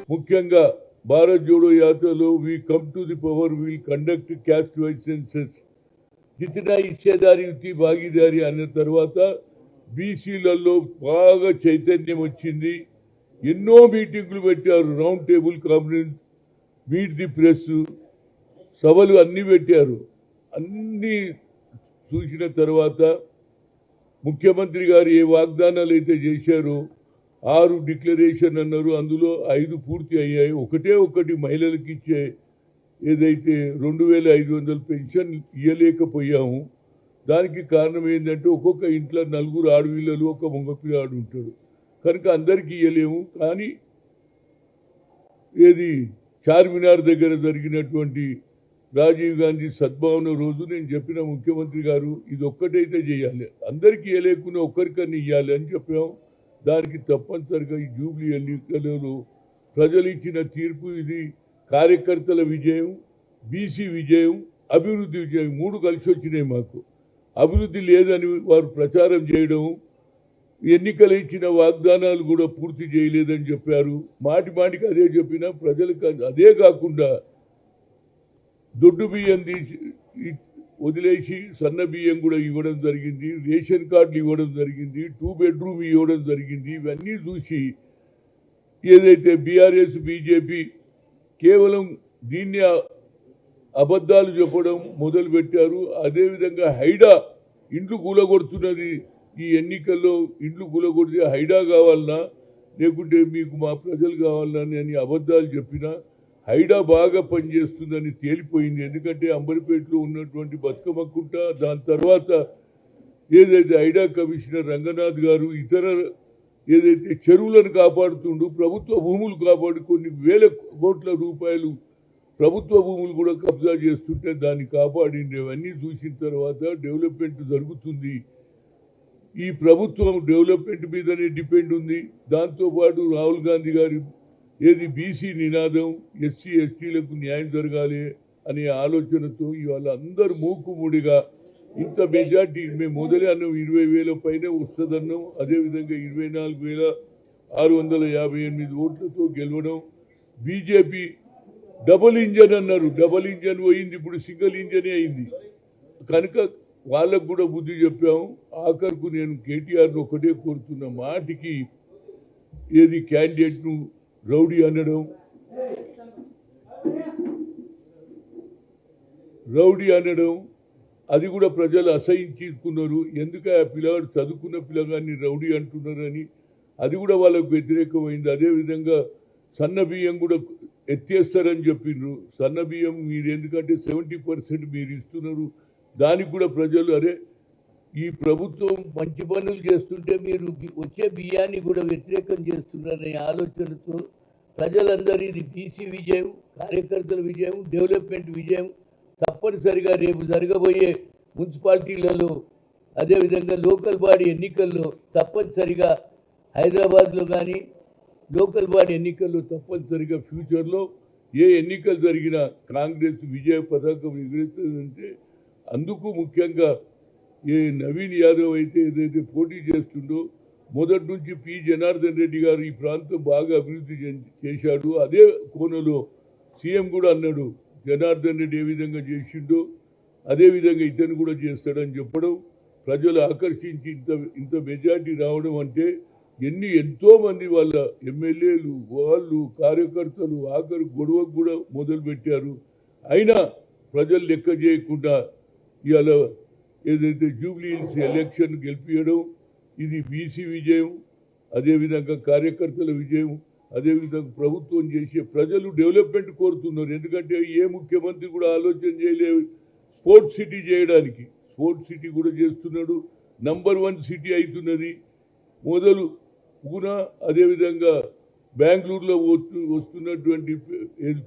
ముఖ్యంగా భారత్ జోడో యాత్రలో we come to the power will conduct caste wise census జితనా హిస్సేదారీ భాగీదారీ అన్న తర్వాత బీసీలలో బాగా చైతన్యం వచ్చింది. ఎన్నో మీటింగులు పెట్టారు, round table conference, meet the press సభలు అన్నీ పెట్టారు. అన్నీ చూసిన తర్వాత ముఖ్యమంత్రి గారు ఏ వాగ్దానాలు అయితే చేశారో 6 డిక్లరేషన్ అన్నారు, అందులో 5 పూర్తి అయ్యాయి. ఒకటి మహిళలకు ఇచ్చే ఏదైతే 2500 పెన్షన్ ఇవ్వలేకపోయాము. దానికి కారణం ఏంటంటే ఒక్కొక్క ఇంట్లో 4 ఆడపిల్లలు, ఒక మగపిల్లాడు ఉంటాడు కనుక అందరికీ ఇవ్వలేము. కానీ ఏది చార్మినార్ దగ్గర జరిగినటువంటి రాజీవ్ గాంధీ సద్భావన రోజు నేను చెప్పిన ముఖ్యమంత్రి గారు ఇది ఒక్కటైతే చేయాలి, అందరికీ ఇవ్వలేకున్నా ఒక్కరికన్నా ఇవ్వాలి అని చెప్పాము. దానికి తప్పనిసరిగా ఈ జూబ్లీ ఎన్నికలలో ప్రజలు ఇచ్చిన తీర్పు ఇది కార్యకర్తల విజయం, బీసీ విజయం, అభివృద్ధి విజయం 3 కలిసి వచ్చినాయి. మాకు అభివృద్ధి లేదని వారు ప్రచారం చేయడం, ఎన్నికలు ఇచ్చిన వాగ్దానాలు కూడా పూర్తి చేయలేదని చెప్పారు. మాటికి అదే చెప్పినా ప్రజలకు అదే కాకుండా దొడ్డు బియ్యం తీసి వదిలేసి సన్న బియ్యం కూడా ఇవ్వడం జరిగింది, రేషన్ కార్డులు ఇవ్వడం జరిగింది, 2 బెడ్రూమ్ ఇవ్వడం జరిగింది. ఇవన్నీ చూసి ఏదైతే బీఆర్ఎస్ బీజేపీ కేవలం దీన్ని అబద్ధాలు చెప్పడం మొదలుపెట్టారు. అదేవిధంగా హైడా ఇండ్లు కూలగొడుతున్నది, ఈ ఎన్నికల్లో ఇండ్లు కూలగొడితే హైడా కావాలన్నా లేకుంటే మీకు మా ప్రజలు కావాలన్నా అని అబద్ధాలు చెప్పినా హైడా బాగా పనిచేస్తుందని తేలిపోయింది. ఎందుకంటే అంబర్పేటలో ఉన్నటువంటి బతుకమ్మకుంట, దాని తర్వాత ఏదైతే హైడా కమిషనర్ రంగనాథ్ గారు ఇతర ఏదైతే చెరువులను కాపాడుతుండు, ప్రభుత్వ భూములు కాపాడు కొన్ని వేల కోట్ల రూపాయలు ప్రభుత్వ భూములు కూడా కబ్జా చేస్తుంటే దాన్ని కాపాడింది. అవన్నీ చూసిన తర్వాత డెవలప్మెంట్ జరుగుతుంది. ఈ ప్రభుత్వం డెవలప్మెంట్ మీదనే డిపెండ్ ఉంది. దాంతోపాటు రాహుల్ గాంధీ గారి ఏది బీసీ నినాదం, ఎస్సీ ఎస్టీలకు న్యాయం జరగాలి అనే ఆలోచనతో ఇవాళ అందరూ మూకుముడిగా ఇంత మెజార్టీ మేము మొదలే అన్నాం 20,000 పైన వస్తుందన్నాం. అదేవిధంగా 24,658 ఓట్లతో గెలవడం. బీజేపీ డబుల్ ఇంజన్ అన్నారు, డబుల్ ఇంజన్ పోయింది, ఇప్పుడు సింగిల్ ఇంజనే అయింది. కనుక వాళ్ళకు కూడా బుద్ధి చెప్పాము. ఆఖరుకు నేను కేటీఆర్ను ఒకటే కోరుతున్న మాటికి ఏది క్యాండిడేట్ను రౌడీ అనడం అది కూడా ప్రజలు అసహించుకున్నారు. ఎందుకు ఆ పిల్లగాడు చదువుకున్న పిల్లగాన్ని రౌడీ అంటున్నారని అది కూడా వాళ్ళకు వ్యతిరేకమైంది. అదేవిధంగా సన్న బియ్యం కూడా ఎత్తేస్తారని చెప్పిండ్రు. సన్న బియ్యం మీరు ఎందుకంటే 70% మీరు ఇస్తున్నారు, దానికి కూడా ప్రజలు అరే ఈ ప్రభుత్వం మంచి పనులు చేస్తుంటే మీరు వచ్చే బియ్యాన్ని కూడా వ్యతిరేకం చేస్తున్నారనే ఆలోచనతో ప్రజలందరూ ఇది బీసీ విజయం, కార్యకర్తల విజయం, డెవలప్మెంట్ విజయం. తప్పనిసరిగా రేపు జరగబోయే మున్సిపాలిటీలలో అదేవిధంగా లోకల్ బాడీ ఎన్నికల్లో తప్పనిసరిగా హైదరాబాద్లో కానీ లోకల్ బాడీ ఎన్నికల్లో తప్పనిసరిగా ఫ్యూచర్లో ఏ ఎన్నికలు జరిగినా కాంగ్రెస్ విజయ పతాకం ఎగురుతుందంటే అందుకు ముఖ్యంగా ఏ నవీన్ యాదవ్ అయితే ఏదైతే పోటీ చేస్తుండో మొదటి నుంచి పి జనార్దన్ రెడ్డి గారు ఈ ప్రాంతం బాగా అభివృద్ధి చేశాడు. అదే కోణంలో సీఎం కూడా అన్నాడు జనార్దన్ రెడ్డి ఏ విధంగా చేసిండో అదేవిధంగా ఇతను కూడా చేస్తాడని చెప్పడం, ప్రజలు ఆకర్షించి ఇంత మెజార్టీ రావడం అంటే ఎంతోమంది వాళ్ళ ఎమ్మెల్యేలు వాళ్ళు కార్యకర్తలు ఆఖరి గొడవకు కూడా మొదలుపెట్టారు. అయినా ప్రజలు లెక్క చేయకుండా ఇవాళ ఏదైతే జూబ్లీ హిల్స్ ఎలక్షన్ గెలిపించడం ఇది బీసీ విజయం, అదేవిధంగా కార్యకర్తల విజయం, అదేవిధంగా ప్రభుత్వం చేసే ప్రజలు డెవలప్మెంట్ కోరుతున్నారు. ఎందుకంటే ఏ ముఖ్యమంత్రి కూడా ఆలోచన చేయలేదు స్పోర్ట్స్ సిటీ చేయడానికి. స్పోర్ట్స్ సిటీ కూడా చేస్తున్నాడు, నంబర్ 1 సిటీ అవుతున్నది. మొదలు పూనా అదేవిధంగా బెంగళూరులో వస్తున్నటువంటి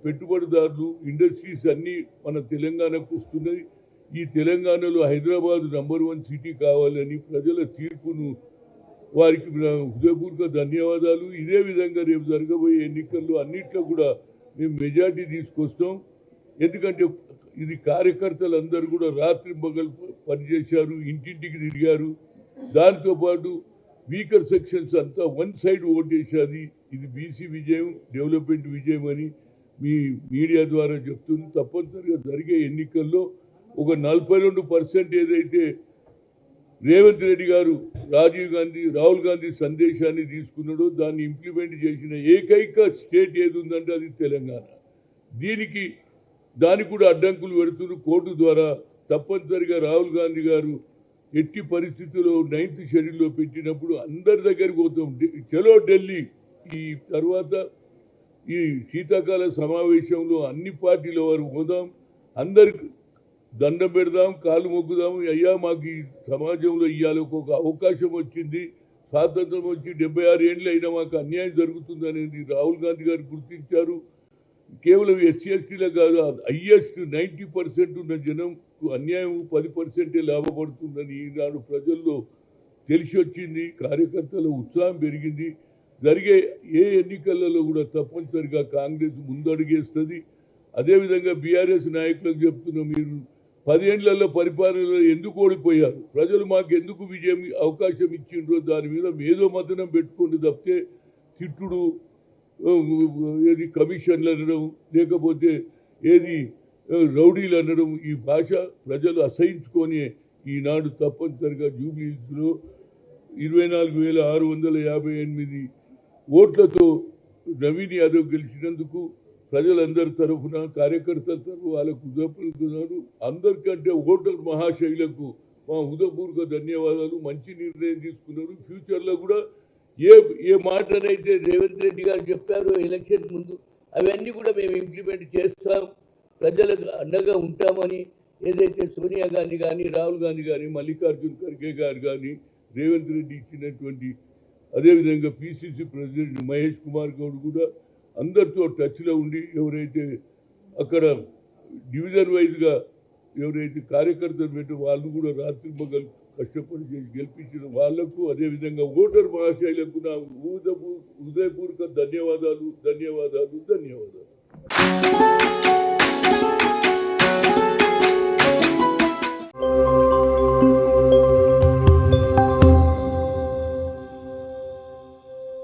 పెట్టుబడిదారులు ఇండస్ట్రీస్ అన్నీ మన తెలంగాణకు వస్తున్నాయి. ఈ తెలంగాణలో హైదరాబాద్ నంబర్ 1 సిటీ కావాలని ప్రజల తీర్పును వారికి హృదయపూర్వక ధన్యవాదాలు. ఇదే విధంగా రేపు జరగబోయే ఎన్నికల్లో అన్నిట్లో కూడా మేము మెజార్టీ తీసుకొస్తాం. ఎందుకంటే ఇది కార్యకర్తలందరూ కూడా రాత్రి పగలు పనిచేశారు, ఇంటింటికి తిరిగారు. దాంతోపాటు వీకర్ సెక్షన్స్ అంతా వన్ సైడ్ ఓటేసేది. ఇది బీసీ విజయం, డెవలప్మెంట్ విజయం అని మీ మీడియా ద్వారా చెప్తుంది. తప్పనిసరిగా జరిగే ఎన్నికల్లో ఒక 42% ఏదైతే రేవంత్ రెడ్డి గారు రాహుల్ గాంధీ సందేశాన్ని తీసుకున్నాడో దాన్ని ఇంప్లిమెంట్ చేసిన ఏకైక స్టేట్ ఏది ఉందంటే అది తెలంగాణ. దానికి కూడా అడ్డంకులు పెడుతున్నారు కోర్టు ద్వారా. తప్పనిసరిగా రాహుల్ గాంధీ గారు ఎట్టి పరిస్థితుల్లో 9th షెడ్యూల్లో పెట్టినప్పుడు అందరి దగ్గరికి పోతాం, చలో ఢిల్లీ. ఈ తర్వాత ఈ శీతాకాల సమావేశంలో అన్ని పార్టీల వారు పోదాం, అందరికి దండం పెడదాం, కాలు మొక్కుదాం. అయ్యా మాకు ఈ సమాజంలో ఇవాళ ఒక అవకాశం వచ్చింది, స్వాతంత్రం వచ్చి 76 ఏళ్ళు అయినా మాకు అన్యాయం జరుగుతుంది అనేది రాహుల్ గాంధీ గారు గుర్తించారు. కేవలం ఎస్సీ ఎస్టీలో కాదు, హైయెస్ట్ 90% ఉన్న జనంకు అన్యాయం 10% లాభపడుతుందని ఈనాడు ప్రజల్లో తెలిసి వచ్చింది. కార్యకర్తల ఉత్సాహం పెరిగింది. జరిగే ఏ ఎన్నికలలో కూడా తప్పనిసరిగా కాంగ్రెస్ ముందడుగేస్తుంది. అదేవిధంగా బీఆర్ఎస్ నాయకులకు చెప్తున్నాం, మీరు 10 ఏళ్లలో పరిపాలనలో ఎందుకు ఓడిపోయారు, ప్రజలు మాకు ఎందుకు విజయం అవకాశం ఇచ్చిండ్రో దాని మీద మేధో మథనం పెట్టుకోండి తప్పితే తిట్టుడు, ఏది కమిషన్లు అనడం, లేకపోతే ఏది రౌడీలు అనడం, ఈ భాష ప్రజలు అసహించుకొని ఈనాడు తప్పనిసరిగా జూబ్లీహిల్స్లో 24,658 ఓట్లతో నవీన్ యాదవ్ గెలిచినందుకు ప్రజలందరి తరఫున, కార్యకర్తల తరఫున వాళ్ళకు హృదయపూర్వక, అందరికంటే ఓటర్ మహాశైలకు మా హృదయపూర్వక ధన్యవాదాలు. మంచి నిర్ణయం తీసుకున్నారు. ఫ్యూచర్లో కూడా ఏ మాటనైతే రేవంత్ రెడ్డి గారు చెప్పారో ఎలక్షన్ ముందు అవన్నీ కూడా మేము ఇంప్లిమెంట్ చేస్తాం, ప్రజలకు అండగా ఉంటామని ఏదైతే సోనియా గాంధీ కానీ, రాహుల్ గాంధీ కానీ, మల్లికార్జున్ ఖర్గే గారు కానీ, రేవంత్ రెడ్డి ఇచ్చినటువంటి, అదేవిధంగా పిసిసి ప్రెసిడెంట్ మహేష్ కుమార్ గౌడ్ కూడా అందరితో టచ్లో ఉండి ఎవరైతే అక్కడ డివిజన్ వైజ్గా ఎవరైతే కార్యకర్తలు పెట్టి వాళ్ళు కూడా రాత్రి మగలు కష్టపడి చేసి గెలిపించిన వాళ్లకు, అదేవిధంగా ఓటర్ మహాశైలకు నా హృదయపూర్వక ధన్యవాదాలు.